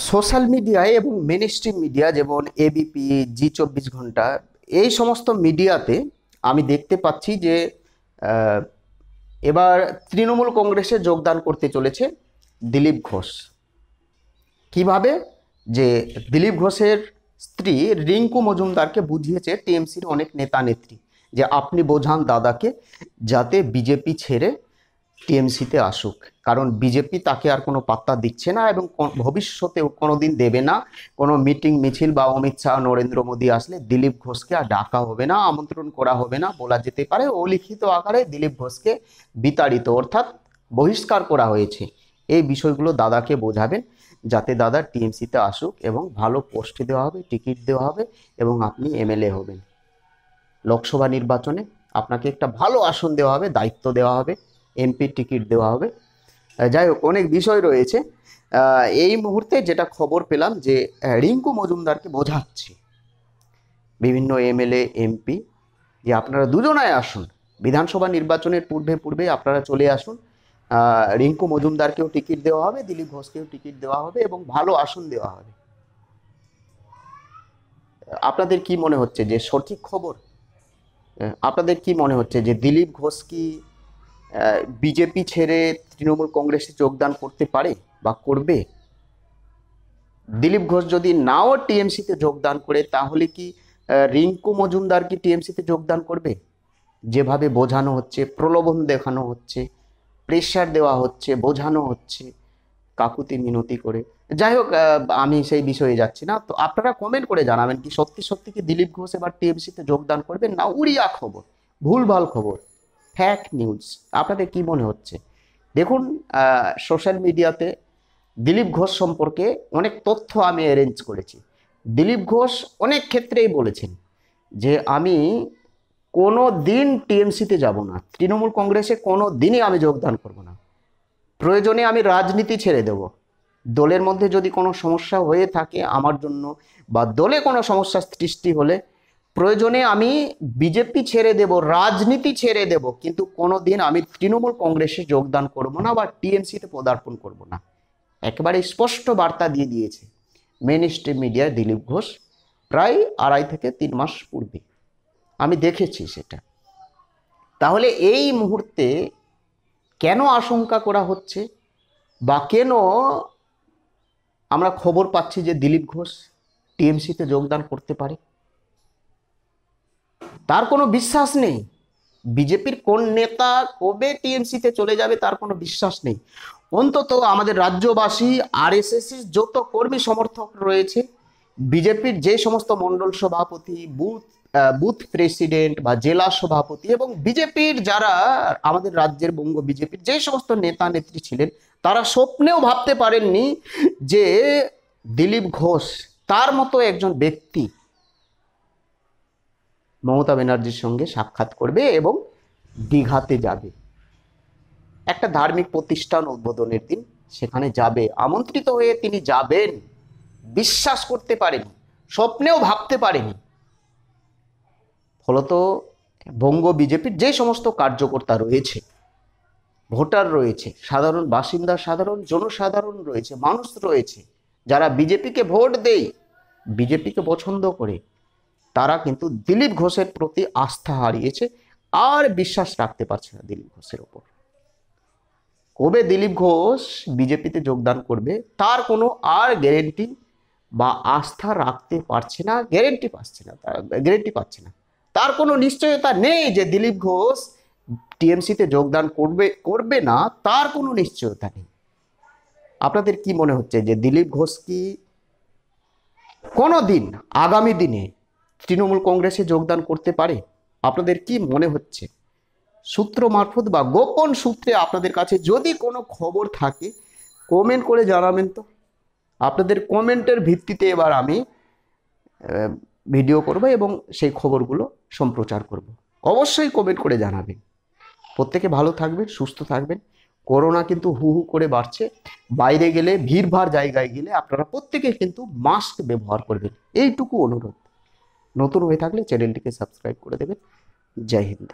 Social মিডিয়ায় এবং mainstream media যেমন এবিপি, জি24 ঘন্টা, এই সমস্ত মিডিয়াতে আমি দেখতে পাচ্ছি যে আহ, এবার তৃণমূল কংগ্রেসে যোগদান করতে চলেছে দিলীপ ঘোষ। কিভাবে? যে দিলীপ ঘোষের স্ত্রী রিঙ্কু মজুমদারকে বুঝিয়েছে টিএমসির অনেক নেতা নেত্রী যে আপনি বোঝান দাদাকে যাতে বিজেপি ছেড়ে টিএমসিতে আসুক, কারণ বিজেপি তাকে আর কোনো পাত্তা দিচ্ছে না এবং ভবিষ্যতেও কোনোদিন দেবে না। কোনো মিটিং মিছিল বা অমিত শাহ, নরেন্দ্র মোদী আসলে দিলীপ ঘোষকে আর ডাকা হবে না, আমন্ত্রণ করা হবে না, বলা যেতে পারে অলিখিত আকারে দিলীপ ঘোষকে বিতাড়িত অর্থাৎ বহিষ্কার করা হয়েছে। এই বিষয়গুলো দাদাকে বোঝাবেন যাতে দাদা টিএমসিতে আসুক এবং ভালো পোস্টে দেওয়া হবে, টিকিট দেওয়া হবে এবং আপনি এমএলএ হবেন। লোকসভা নির্বাচনে আপনাকে একটা ভালো আসন দেওয়া হবে, দায়িত্ব দেওয়া হবে, এমপির টিকিট দেওয়া হবে। যাই হোক, অনেক বিষয় রয়েছে। এই মুহূর্তে যেটা খবর পেলাম যে রিঙ্কু মজুমদারকে বোঝাচ্ছে বিভিন্ন এমএলএ এমপি যে আপনারা দুজনায় আসুন, বিধানসভা নির্বাচনের পূর্বে আপনারা চলে আসুন। রিঙ্কু মজুমদারকেও টিকিট দেওয়া হবে, দিলীপ ঘোষকেও টিকিট দেওয়া হবে এবং ভালো আসন দেওয়া হবে। আপনাদের কি মনে হচ্ছে যে সঠিক খবর? আপনাদের কি মনে হচ্ছে যে দিলীপ ঘোষ কি বিজেপি ছেড়ে তৃণমূল কংগ্রেসে যোগদান করতে পারে বা করবে? দিলীপ ঘোষ যদি নাও টিএমসিতে যোগদান করে তাহলে কি রিঙ্কু মজুমদার কি টিএমসিতে যোগদান করবে? যেভাবে বোঝানো হচ্ছে, প্রলোভন দেখানো হচ্ছে, প্রেশার দেওয়া হচ্ছে, বোঝানো হচ্ছে কাকুতি মিনতি করে। যাই হোক, আমি সেই বিষয়ে যাচ্ছি না। তো আপনারা কমেন্ট করে জানাবেন কি সত্যি সত্যি কি দিলীপ ঘোষ এবার টিএমসিতে যোগদান করবেন, না উড়িয়া খবর, ভুলভাল খবর, ফ্যাক নিউজ? আপনাদের কি মনে হচ্ছে? দেখুন, সোশ্যাল মিডিয়াতে দিলীপ ঘোষ সম্পর্কে অনেক তথ্য আমি অ্যারেঞ্জ করেছি। দিলীপ ঘোষ অনেক ক্ষেত্রেই বলেছেন যে আমি কোনো দিন টিএমসিতে যাব না, তৃণমূল কংগ্রেসে কোনো দিনই আমি যোগদান করব না, প্রয়োজনে আমি রাজনীতি ছেড়ে দেব। দলের মধ্যে যদি কোনো সমস্যা হয়ে থাকে আমার জন্য বা দলে কোনো সমস্যা সৃষ্টি হলে প্রয়োজনে আমি বিজেপি ছেড়ে দেব, রাজনীতি ছেড়ে দেব, কিন্তু কোনো দিন আমি তৃণমূল কংগ্রেসে যোগদান করব না বা টিএমসিতে পদার্পণ করব না। একেবারে স্পষ্ট বার্তা দিয়ে দিয়েছে মেন স্ট্রিম মিডিয়ায় দিলীপ ঘোষ প্রায় 2.5 থেকে 3 মাস পূর্বে। আমি দেখেছি সেটা। তাহলে এই মুহূর্তে কেন আশঙ্কা করা হচ্ছে বা কেন আমরা খবর পাচ্ছি যে দিলীপ ঘোষ টিএমসিতে যোগদান করতে পারে? তার কোনো বিশ্বাস নেই। বিজেপির কোন নেতা কবে টিএমসিতে চলে যাবে তার কোনো বিশ্বাস নেই। অন্তত আমাদের রাজ্যবাসী, আরএসএস যত কর্মী সমর্থক রয়েছে, বিজেপির যে সমস্ত মণ্ডল সভাপতি, বুথ প্রেসিডেন্ট বা জেলা সভাপতি এবং বিজেপির যারা আমাদের রাজ্যের বঙ্গ বিজেপির যে সমস্ত নেতা নেত্রী ছিলেন, তারা স্বপ্নেও ভাবতে পারেননি যে দিলীপ ঘোষ তার মতো একজন ব্যক্তি মমতা ব্যানার্জির সঙ্গে সাক্ষাৎ করবে এবং দীঘাতে যাবে, একটা ধার্মিক প্রতিষ্ঠান উদ্বোধনের দিন সেখানে যাবে, আমন্ত্রিত হয়ে তিনি যাবেন। বিশ্বাস করতে পারেনি, স্বপ্নেও ভাবতে পারেনি। ফলত বঙ্গ বিজেপির যে সমস্ত কার্যকর্তা রয়েছে, ভোটার রয়েছে, সাধারণ বাসিন্দা, সাধারণ জনসাধারণ রয়েছে, মানুষ রয়েছে যারা বিজেপিকে ভোট দেয়, বিজেপিকে পছন্দ করে, তারা কিন্তু দিলীপ ঘোষের প্রতি আস্থা হারিয়েছে, আর বিশ্বাস রাখতে পারছে না দিলীপ ঘোষের ওপর। কবে দিলীপ ঘোষ বিজেপিতে যোগদান করবে তার কোনো আর গ্যারেন্টি বা আস্থা রাখতে পারছে না, গ্যারেন্টি পাচ্ছে না। তার কোনো নিশ্চয়তা নেই যে দিলীপ ঘোষ টিএমসিতে যোগদান করবে না, তার কোনো নিশ্চয়তা নেই। আপনাদের কি মনে হচ্ছে যে দিলীপ ঘোষ কি কোনো দিন আগামী দিনে তৃণমূল কংগ্রেসে যোগদান করতে পারে? আপনাদের কি মনে হচ্ছে? সূত্র মারফত বা গোপন সূত্রে আপনাদের কাছে যদি কোনো খবর থাকে কমেন্ট করে জানাবেন। তো আপনাদের কমেন্টের ভিত্তিতে এবার আমি ভিডিও করব এবং সেই খবরগুলো সম্প্রচার করব। অবশ্যই কমেন্ট করে জানাবেন। প্রত্যেকে ভালো থাকবেন, সুস্থ থাকবেন। করোনা কিন্তু হু হু করে বাড়ছে। বাইরে গেলে, ভিড়ভাড় জায়গায় গেলে আপনারা প্রত্যেকে কিন্তু মাস্ক ব্যবহার করবেন, এইটুকু অনুরোধ। নতুন হয়ে থাকলে চ্যানেলটিকে সাবস্ক্রাইব করে দেবেন। জয় হিন্দ।